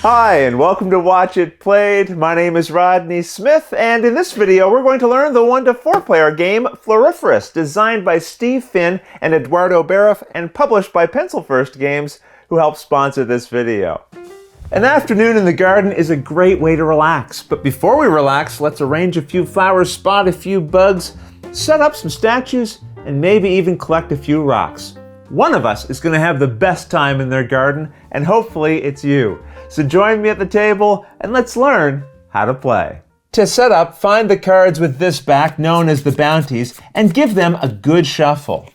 Hi, and welcome to Watch It Played. My name is Rodney Smith, and in this video we're going to learn the 1 to 4 player game Floriferous, designed by Steve Finn and Eduardo Baraf and published by Pencil First Games, who helped sponsor this video. An afternoon in the garden is a great way to relax, but before we relax, let's arrange a few flowers, spot a few bugs, set up some statues, and maybe even collect a few rocks. One of us is going to have the best time in their garden, and hopefully it's you. So join me at the table and let's learn how to play. To set up, find the cards with this back, known as the Bounties, and give them a good shuffle.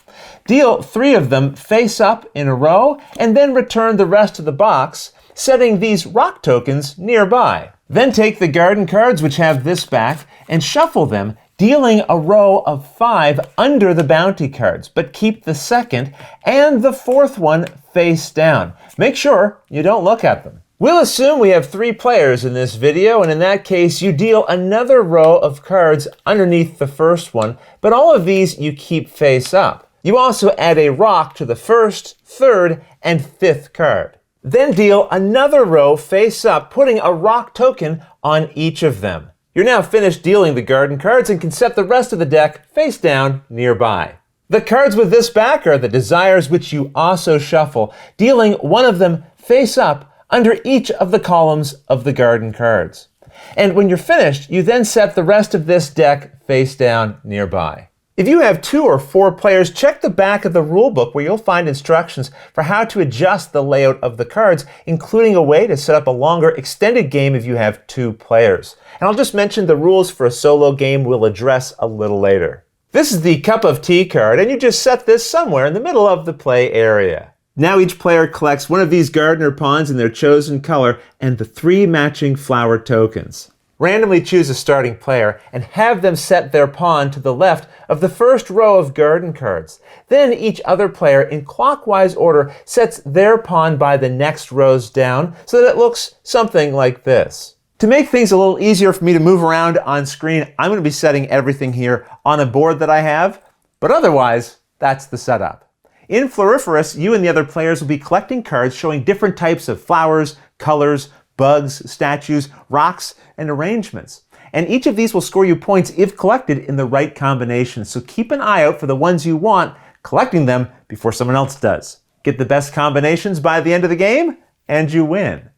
Deal 3 of them face up in a row, and then return the rest of the box, setting these rock tokens nearby. Then take the garden cards, which have this back, and shuffle them, dealing a row of 5 under the bounty cards, but keep the second and the 4th one face down. Make sure you don't look at them. We'll assume we have 3 players in this video, and in that case, you deal another row of cards underneath the first one, but all of these you keep face up. You also add a rock to the 1st, 3rd, and 5th card. Then deal another row face up, putting a rock token on each of them. You're now finished dealing the garden cards and can set the rest of the deck face down nearby. The cards with this back are the desires, which you also shuffle, dealing one of them face up under each of the columns of the garden cards. And when you're finished, you then set the rest of this deck face down nearby. If you have 2 or 4 players, check the back of the rulebook where you'll find instructions for how to adjust the layout of the cards, including a way to set up a longer extended game if you have 2 players. And I'll just mention the rules for a solo game we'll address a little later. This is the cup of tea card, and you just set this somewhere in the middle of the play area. Now each player collects one of these gardener pawns in their chosen color and the 3 matching flower tokens. Randomly choose a starting player and have them set their pawn to the left of the first row of garden cards. Then each other player in clockwise order sets their pawn by the next rows down so that it looks something like this. To make things a little easier for me to move around on screen, I'm going to be setting everything here on a board that I have, but otherwise, that's the setup. In Floriferous, you and the other players will be collecting cards showing different types of flowers, colors, bugs, statues, rocks, and arrangements. And each of these will score you points if collected in the right combination. So keep an eye out for the ones you want, collecting them before someone else does. Get the best combinations by the end of the game, and you win.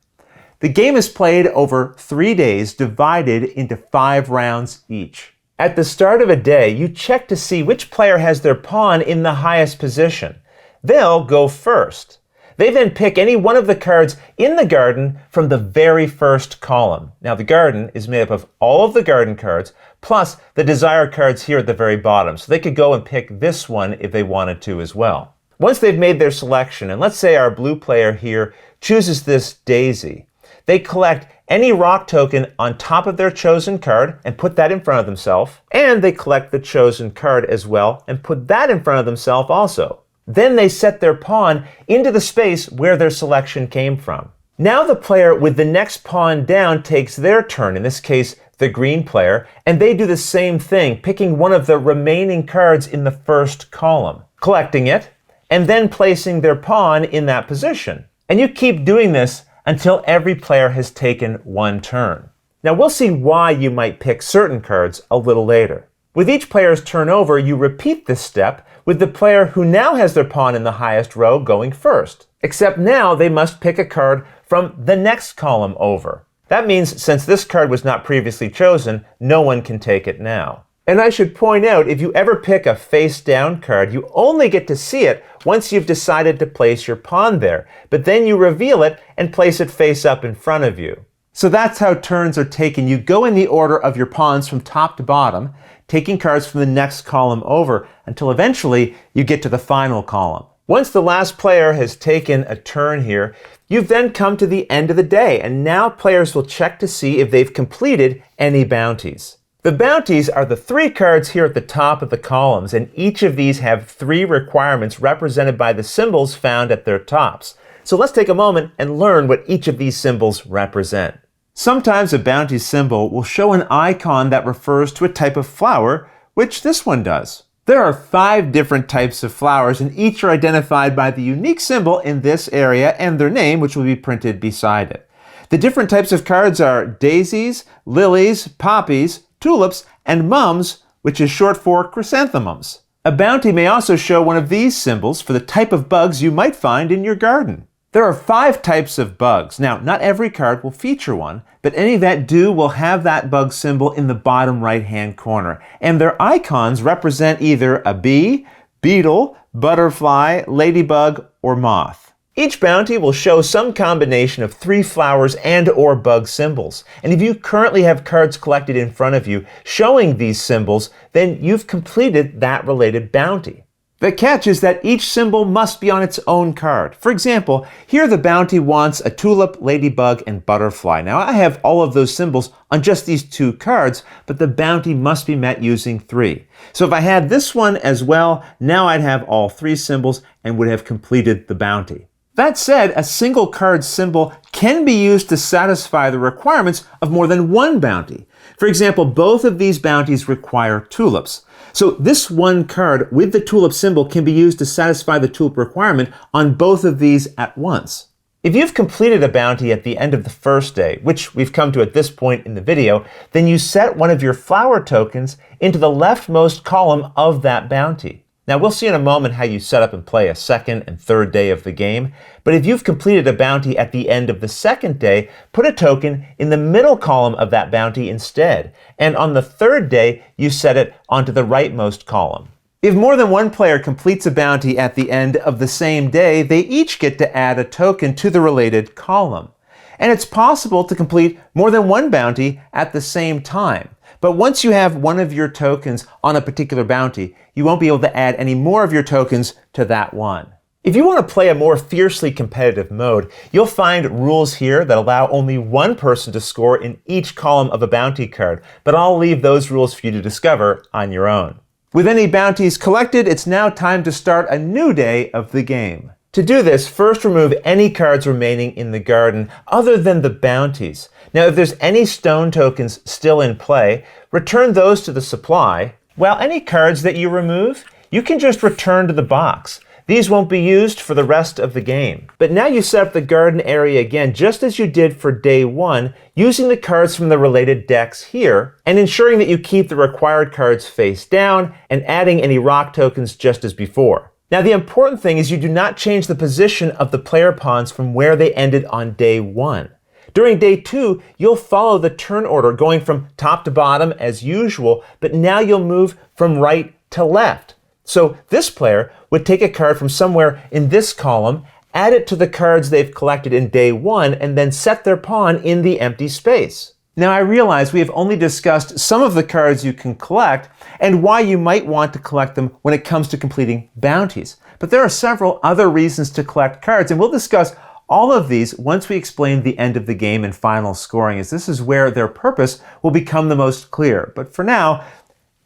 The game is played over 3 days, divided into 5 rounds each. At the start of a day, you check to see which player has their pawn in the highest position. They'll go first. They then pick any one of the cards in the garden from the very first column. Now the garden is made up of all of the garden cards, plus the desire cards here at the very bottom. So they could go and pick this one if they wanted to as well. Once they've made their selection, and let's say our blue player here chooses this daisy, they collect any rock token on top of their chosen card and put that in front of themselves, and they collect the chosen card as well and put that in front of themselves also. Then they set their pawn into the space where their selection came from. Now the player with the next pawn down takes their turn, in this case the green player, and they do the same thing, picking one of the remaining cards in the first column, collecting it, and then placing their pawn in that position. And you keep doing this until every player has taken 1 turn. Now we'll see why you might pick certain cards a little later. With each player's turn over, you repeat this step with the player who now has their pawn in the highest row going first. Except now they must pick a card from the next column over. That means since this card was not previously chosen, no one can take it now. And I should point out, if you ever pick a face-down card, you only get to see it once you've decided to place your pawn there. But then you reveal it and place it face up in front of you. So that's how turns are taken. You go in the order of your pawns from top to bottom, taking cards from the next column over until eventually you get to the final column. Once the last player has taken a turn here, you've then come to the end of the day, and now players will check to see if they've completed any bounties. The bounties are the 3 cards here at the top of the columns, and each of these have 3 requirements represented by the symbols found at their tops. So let's take a moment and learn what each of these symbols represent. Sometimes a bounty symbol will show an icon that refers to a type of flower, which this one does. There are 5 different types of flowers, and each are identified by the unique symbol in this area and their name, which will be printed beside it. The different types of cards are daisies, lilies, poppies, tulips, and mums, which is short for chrysanthemums. A bounty may also show one of these symbols for the type of bugs you might find in your garden. There are 5 types of bugs. Now, not every card will feature one, but any that do will have that bug symbol in the bottom right-hand corner. And their icons represent either a bee, beetle, butterfly, ladybug, or moth. Each bounty will show some combination of 3 flowers and or bug symbols. And if you currently have cards collected in front of you showing these symbols, then you've completed that related bounty. The catch is that each symbol must be on its own card. For example, here the bounty wants a tulip, ladybug, and butterfly. Now I have all of those symbols on just these 2 cards, but the bounty must be met using 3. So if I had this one as well, now I'd have all 3 symbols and would have completed the bounty. That said, a single card symbol can be used to satisfy the requirements of more than one bounty. For example, both of these bounties require tulips. So this one card with the tulip symbol can be used to satisfy the tulip requirement on both of these at once. If you've completed a bounty at the end of the first day, which we've come to at this point in the video, then you set one of your flower tokens into the leftmost column of that bounty. Now we'll see in a moment how you set up and play a second and third day of the game, but if you've completed a bounty at the end of the second day, put a token in the middle column of that bounty instead, and on the third day, you set it onto the rightmost column. If more than one player completes a bounty at the end of the same day, they each get to add a token to the related column. And it's possible to complete more than one bounty at the same time. But once you have one of your tokens on a particular bounty, you won't be able to add any more of your tokens to that one. If you want to play a more fiercely competitive mode, you'll find rules here that allow only one person to score in each column of a bounty card, but I'll leave those rules for you to discover on your own. With any bounties collected, it's now time to start a new day of the game. To do this, first remove any cards remaining in the garden other than the bounties. Now, if there's any stone tokens still in play, return those to the supply, while any cards that you remove, you can just return to the box. These won't be used for the rest of the game. But now you set up the garden area again, just as you did for day 1, using the cards from the related decks here, and ensuring that you keep the required cards face down, and adding any rock tokens just as before. Now the important thing is you do not change the position of the player pawns from where they ended on day 1. During day 2, you'll follow the turn order going from top to bottom as usual, but now you'll move from right to left. So this player would take a card from somewhere in this column, add it to the cards they've collected in day 1, and then set their pawn in the empty space. Now I realize we have only discussed some of the cards you can collect and why you might want to collect them when it comes to completing bounties. But there are several other reasons to collect cards, and we'll discuss all of these once we explain the end of the game and final scoring, as this is where their purpose will become the most clear. But for now,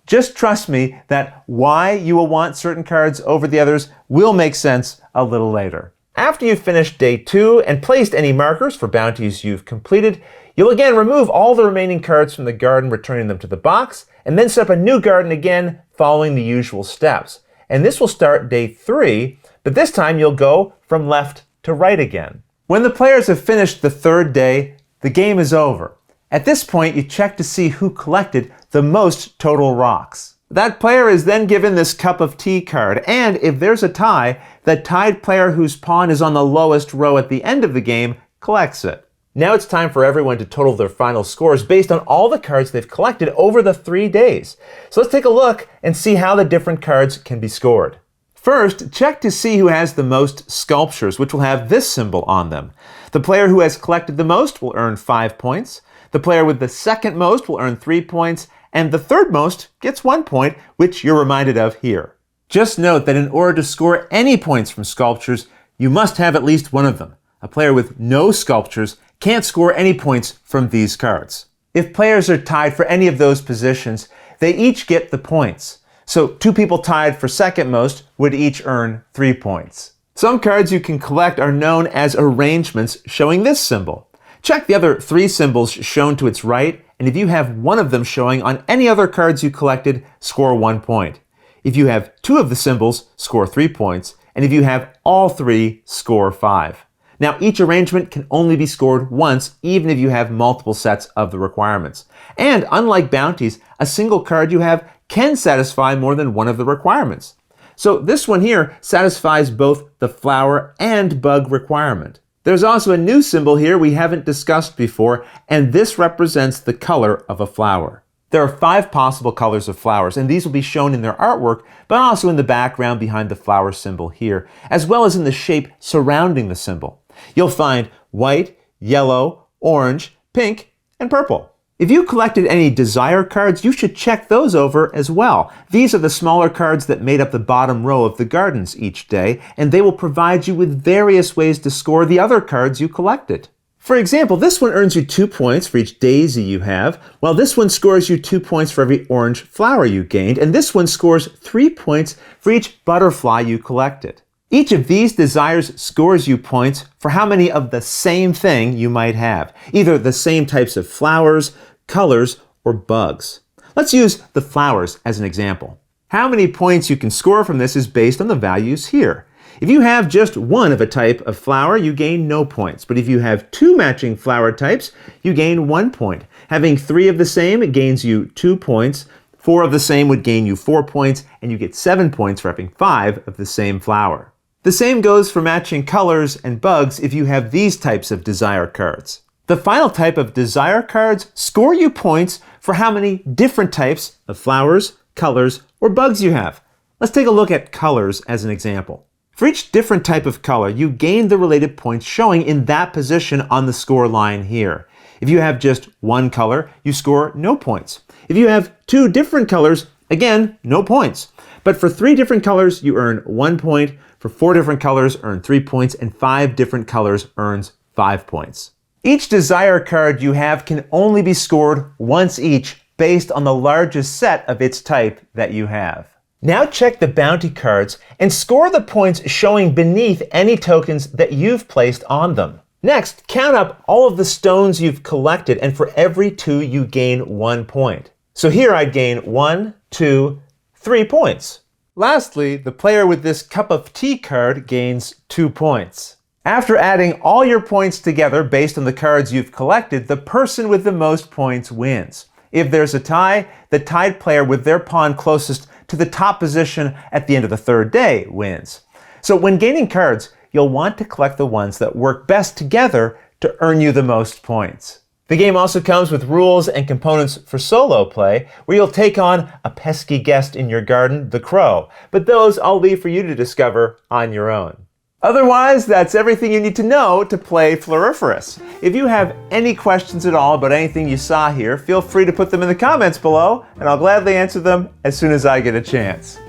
just trust me that why you will want certain cards over the others will make sense a little later. After you've finished day 2 and placed any markers for bounties you've completed, you'll again remove all the remaining cards from the garden, returning them to the box, and then set up a new garden again, following the usual steps. And this will start day 3, but this time you'll go from left to right again. When the players have finished the third day, the game is over. At this point, you check to see who collected the most total rocks. That player is then given this cup of tea card, and if there's a tie, the tied player whose pawn is on the lowest row at the end of the game collects it. Now it's time for everyone to total their final scores based on all the cards they've collected over the 3 days. So let's take a look and see how the different cards can be scored. First, check to see who has the most sculptures, which will have this symbol on them. The player who has collected the most will earn 5 points. The player with the second most will earn 3 points. And the third most gets 1 point, which you're reminded of here. Just note that in order to score any points from sculptures, you must have at least one of them. A player with no sculptures can't score any points from these cards. If players are tied for any of those positions, they each get the points. So 2 people tied for second most would each earn 3 points. Some cards you can collect are known as arrangements, showing this symbol. Check the other 3 symbols shown to its right, and if you have one of them showing on any other cards you collected, score 1 point. If you have 2 of the symbols, score 3 points, and if you have all 3, score 5. Now, each arrangement can only be scored once, even if you have multiple sets of the requirements. And unlike bounties, a single card you have can satisfy more than one of the requirements. So this one here satisfies both the flower and bug requirement. There's also a new symbol here we haven't discussed before, and this represents the color of a flower. There are 5 possible colors of flowers, and these will be shown in their artwork, but also in the background behind the flower symbol here, as well as in the shape surrounding the symbol. You'll find white, yellow, orange, pink, and purple. If you collected any desire cards, you should check those over as well. These are the smaller cards that made up the bottom row of the gardens each day, and they will provide you with various ways to score the other cards you collected. For example, this one earns you 2 points for each daisy you have, while this one scores you 2 points for every orange flower you gained, and this one scores 3 points for each butterfly you collected. Each of these desires scores you points for how many of the same thing you might have, either the same types of flowers, colors, or bugs. Let's use the flowers as an example. How many points you can score from this is based on the values here. If you have just one of a type of flower, you gain no points. But if you have 2 matching flower types, you gain 1 point. Having 3 of the same, it gains you 2 points. 4 of the same would gain you 4 points, and you get 7 points for having 5 of the same flower. The same goes for matching colors and bugs if you have these types of desire cards. The final type of desire cards score you points for how many different types of flowers, colors, or bugs you have. Let's take a look at colors as an example. For each different type of color, you gain the related points showing in that position on the score line here. If you have just one color, you score no points. If you have 2 different colors, again, no points. But for 3 different colors, you earn 1 point. For 4 different colors, earn 3 points, and 5 different colors earns 5 points. Each desire card you have can only be scored once each based on the largest set of its type that you have. Now check the bounty cards and score the points showing beneath any tokens that you've placed on them. Next, count up all of the stones you've collected, and for every 2 you gain 1 point. So here I'd gain 1, 2, 3 points. Lastly, the player with this cup of tea card gains 2 points. After adding all your points together based on the cards you've collected, the person with the most points wins. If there's a tie, the tied player with their pawn closest to the top position at the end of the 3rd day wins. So when gaining cards, you'll want to collect the ones that work best together to earn you the most points. The game also comes with rules and components for solo play, where you'll take on a pesky guest in your garden, the crow, but those I'll leave for you to discover on your own. Otherwise, that's everything you need to know to play Floriferous. If you have any questions at all about anything you saw here, feel free to put them in the comments below, and I'll gladly answer them as soon as I get a chance.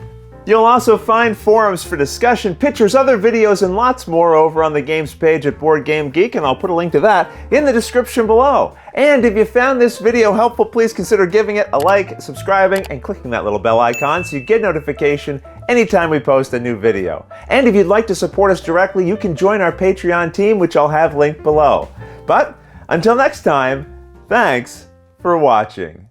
You'll also find forums for discussion, pictures, other videos, and lots more over on the games page at Board Game Geek, and I'll put a link to that in the description below. And if you found this video helpful, please consider giving it a like, subscribing, and clicking that little bell icon so you get notification anytime we post a new video. And if you'd like to support us directly, you can join our Patreon team, which I'll have linked below. But until next time, thanks for watching.